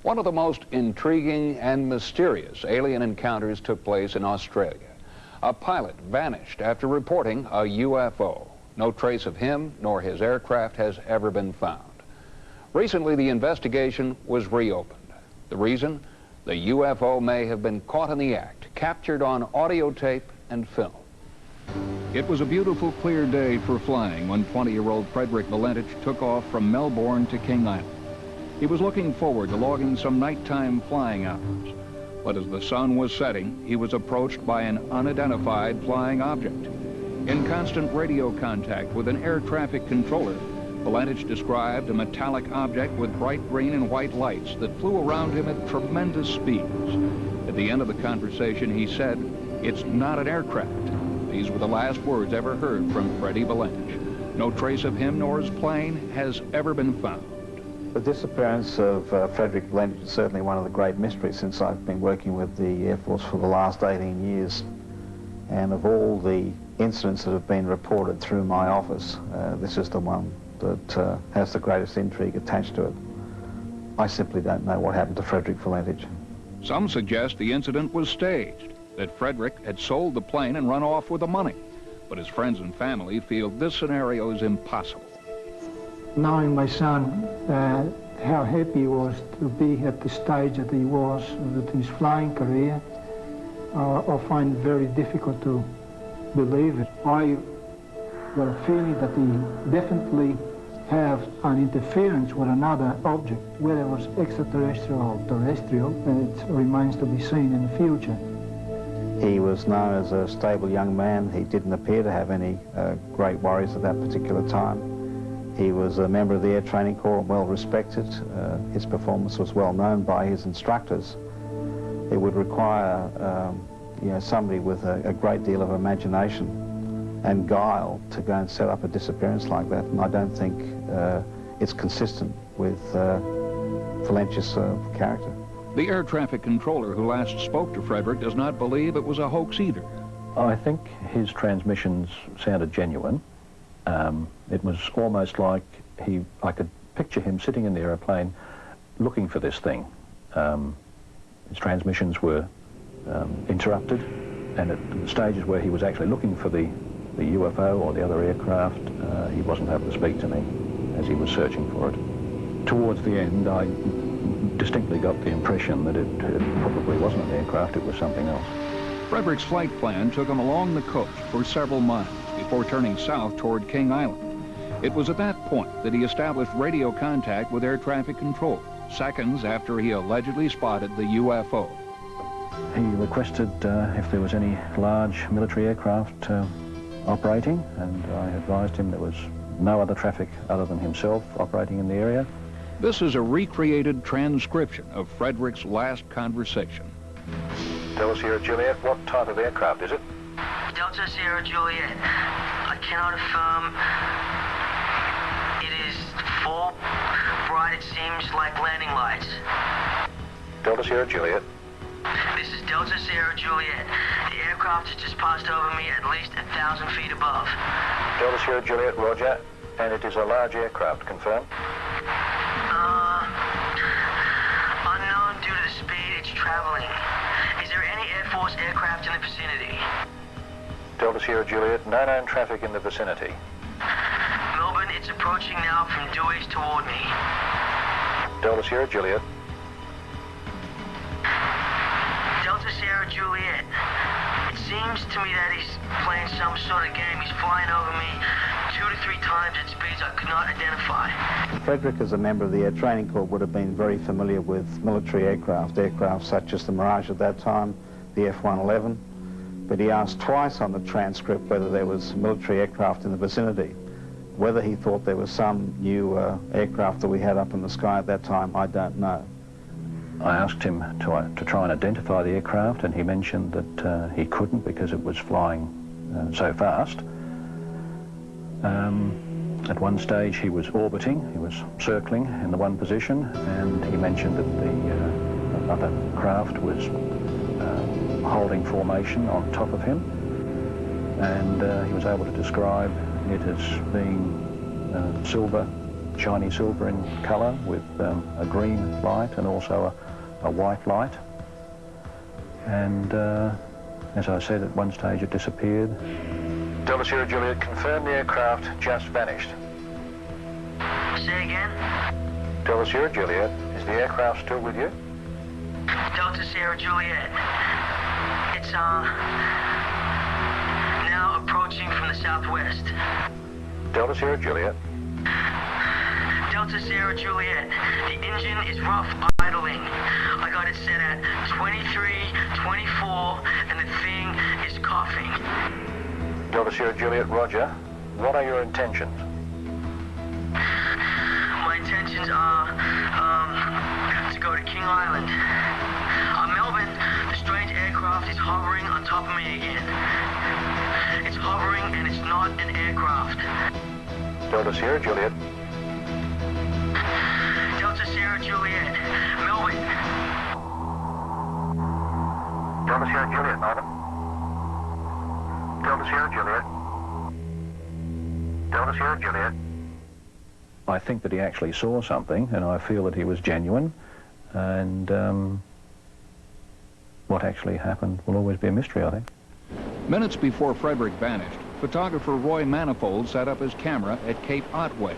One of the most intriguing and mysterious alien encounters took place in Australia. A pilot vanished after reporting a UFO. No trace of him nor his aircraft has ever been found. Recently, the investigation was reopened. The reason? The UFO may have been caught in the act, captured on audio tape and film. It was a beautiful, clear day for flying when 20-year-old Frederick Valentich took off from Melbourne to King Island. He was looking forward to logging some nighttime flying hours. But as the sun was setting, he was approached by an unidentified flying object. In constant radio contact with an air traffic controller, Valentich described a metallic object with bright green and white lights that flew around him at tremendous speeds. At the end of the conversation, he said, "It's not an aircraft." These were the last words ever heard from Freddie Valentich. No trace of him nor his plane has ever been found. The disappearance of Frederick Valentich is certainly one of the great mysteries since I've been working with the Air Force for the last 18 years. And of all the incidents that have been reported through my office, this is the one that has the greatest intrigue attached to it. I simply don't know what happened to Frederick Valentich. Some suggest the incident was staged, that Frederick had sold the plane and run off with the money. But his friends and family feel this scenario is impossible. Knowing my son, how happy he was to be at the stage that he was with his flying career, I find it very difficult to believe it. I got a feeling that he definitely have an interference with another object, whether it was extraterrestrial or terrestrial, and it remains to be seen in the future. He was known as a stable young man. He didn't appear to have any great worries at that particular time. He was a member of the Air Training Corps, well respected. His performance was well known by his instructors. It would require somebody with a great deal of imagination and guile to go and set up a disappearance like that, and I don't think it's consistent with Valentich's character. The air traffic controller who last spoke to Frederick does not believe it was a hoax either. I think his transmissions sounded genuine. It was almost like I could picture him sitting in the aeroplane looking for this thing. His transmissions were interrupted, and at the stages where he was actually looking for the UFO or the other aircraft, he wasn't able to speak to me as he was searching for it. Towards the end, I distinctly got the impression that it probably wasn't an aircraft, it was something else. Frederick's flight plan took him along the coast for several miles before turning south toward King Island. It was at that point that he established radio contact with air traffic control, seconds after he allegedly spotted the UFO. He requested if there was any large military aircraft operating, and I advised him there was no other traffic other than himself operating in the area. This is a recreated transcription of Frederick's last conversation. Delta Sierra Juliet, what type of aircraft is it? Delta Sierra Juliet. I cannot affirm. It is full, bright, it seems like landing lights. Delta Sierra Juliet. This is Delta Sierra Juliet. The aircraft has just passed over me at least 1,000 feet above. Delta Sierra Juliet, roger. And it is a large aircraft, confirmed? Unknown due to the speed it's traveling. Is there any Air Force aircraft in the vicinity? Delta Sierra Juliet, no known traffic in the vicinity. Melbourne, it's approaching now from due east toward me. Delta Sierra Juliet. Delta Sierra Juliet. It seems to me that he's playing some sort of game. He's flying over me 2 to 3 times at speeds I could not identify. Frederick, as a member of the Air Training Corps, would have been very familiar with military aircraft such as the Mirage at that time, the F-111, but he asked twice on the transcript whether there was military aircraft in the vicinity. Whether he thought there was some new aircraft that we had up in the sky at that time, I don't know. I asked him to try and identify the aircraft, and he mentioned that he couldn't because it was flying so fast. At one stage he was orbiting, he was circling in the one position, and he mentioned that the other craft was holding formation on top of him, and he was able to describe it as being silver shiny silver in colour with a green light and also a white light. And as I said, at one stage it disappeared. Delta Sierra Juliet, confirm the aircraft just vanished. Say again? Delta Sierra Juliet, is the aircraft still with you? Delta Sierra Juliet. It's, now approaching from the southwest. Delta Sierra Juliet. Delta Sierra Juliet. The engine is rough idling. I got it set at 23, 24, and the thing is coughing. Delta Sierra Juliet, roger. What are your intentions? My intentions are, to go to King Island. Melbourne, the strange aircraft is hovering on top of me again. It's hovering and it's not an aircraft. Delta Sierra Juliet. Delta Sierra Juliet, Melbourne. Delta Sierra Juliet, madam. Delta Sierra Juliet. Delta Sierra Juliet. I think that he actually saw something, and I feel that he was genuine, and what actually happened will always be a mystery, I think. Minutes before Frederick vanished, photographer Roy Manifold set up his camera at Cape Otway.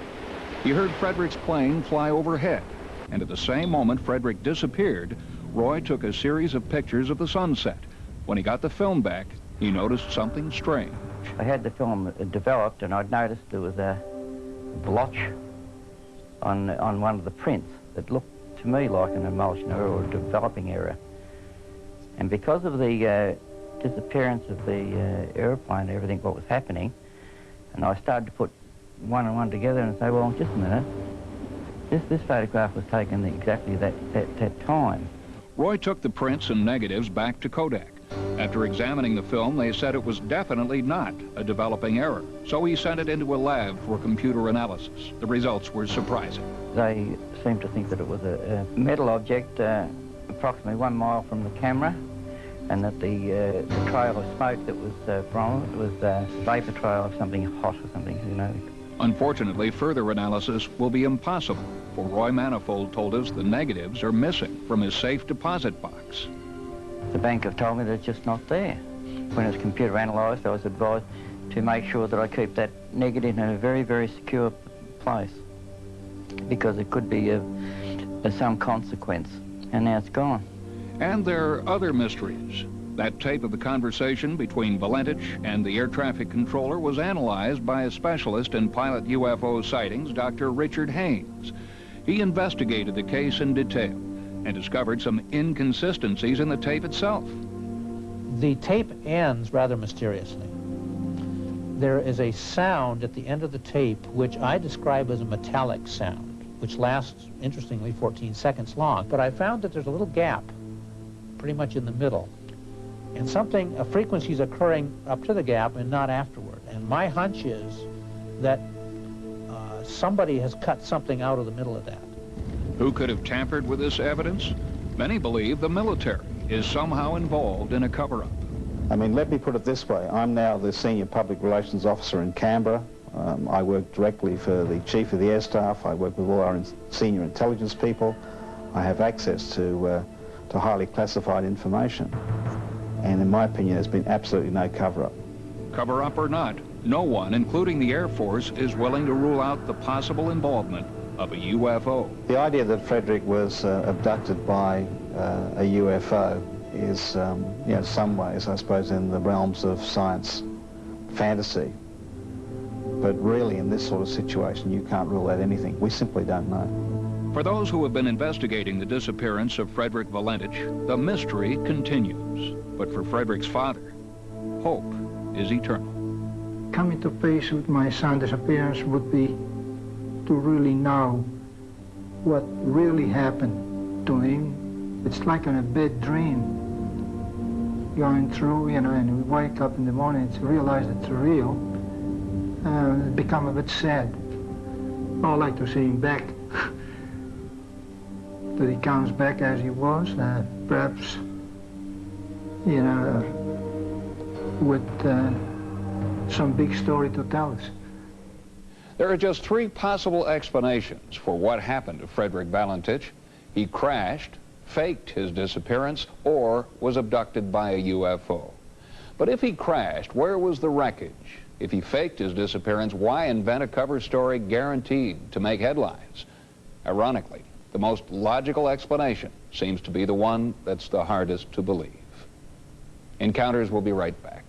He heard Frederick's plane fly overhead, and at the same moment Frederick disappeared, Roy took a series of pictures of the sunset. When he got the film back, he noticed something strange. I had the film developed, and I'd noticed there was a blotch on one of the prints that looked to me like an emulsion error or a developing error. And because of the disappearance of the aeroplane and everything, what was happening, and I started to put one and one together and say, well, just a minute, this photograph was taken exactly that time. Roy took the prints and negatives back to Kodak. After examining the film, they said it was definitely not a developing error, so he sent it into a lab for computer analysis. The results were surprising. They seemed to think that it was a metal object approximately 1 mile from the camera, and that the trail of smoke that was from it was a vapor trail of something hot or something, who knows. Unfortunately, further analysis will be impossible, for Roy Manifold told us the negatives are missing from his safe deposit box. The bank have told me that it's just not there. When it was computer analysed, I was advised to make sure that I keep that negative in a very, very secure place, because it could be of some consequence, and now it's gone. And there are other mysteries. That tape of the conversation between Valentich and the air traffic controller was analyzed by a specialist in pilot UFO sightings, Dr. Richard Haynes. He investigated the case in detail and discovered some inconsistencies in the tape itself. The tape ends rather mysteriously. There is a sound at the end of the tape which I describe as a metallic sound, which lasts, interestingly, 14 seconds long. But I found that there's a little gap pretty much in the middle, and a frequency is occurring up to the gap and not afterward. And my hunch is that somebody has cut something out of the middle of that. Who could have tampered with this evidence? Many believe the military is somehow involved in a cover-up. I mean, let me put it this way. I'm now the senior public relations officer in Canberra. I work directly for the chief of the air staff. I work with all our senior intelligence people. I have access to highly classified information. And in my opinion, there's been absolutely no cover-up. Cover-up or not, no one, including the Air Force, is willing to rule out the possible involvement of a UFO. The idea that Frederick was abducted by a UFO is, you know, some ways, I suppose, in the realms of science fantasy. But really, in this sort of situation, you can't rule out anything. We simply don't know. For those who have been investigating the disappearance of Frederick Valentich, the mystery continues. But for Frederick's father, hope is eternal. Coming to peace with my son's disappearance would be to really know what really happened to him. It's like in a bad dream going through, you know, and we wake up in the morning to realize it's real, and become a bit sad. I'd like to see him back. That he comes back as he was, perhaps, you know, with some big story to tell us. There are just three possible explanations for what happened to Frederick Valentich. He crashed, faked his disappearance, or was abducted by a UFO. But if he crashed, where was the wreckage? If he faked his disappearance, why invent a cover story guaranteed to make headlines? Ironically, the most logical explanation seems to be the one that's the hardest to believe. Encounters will be right back.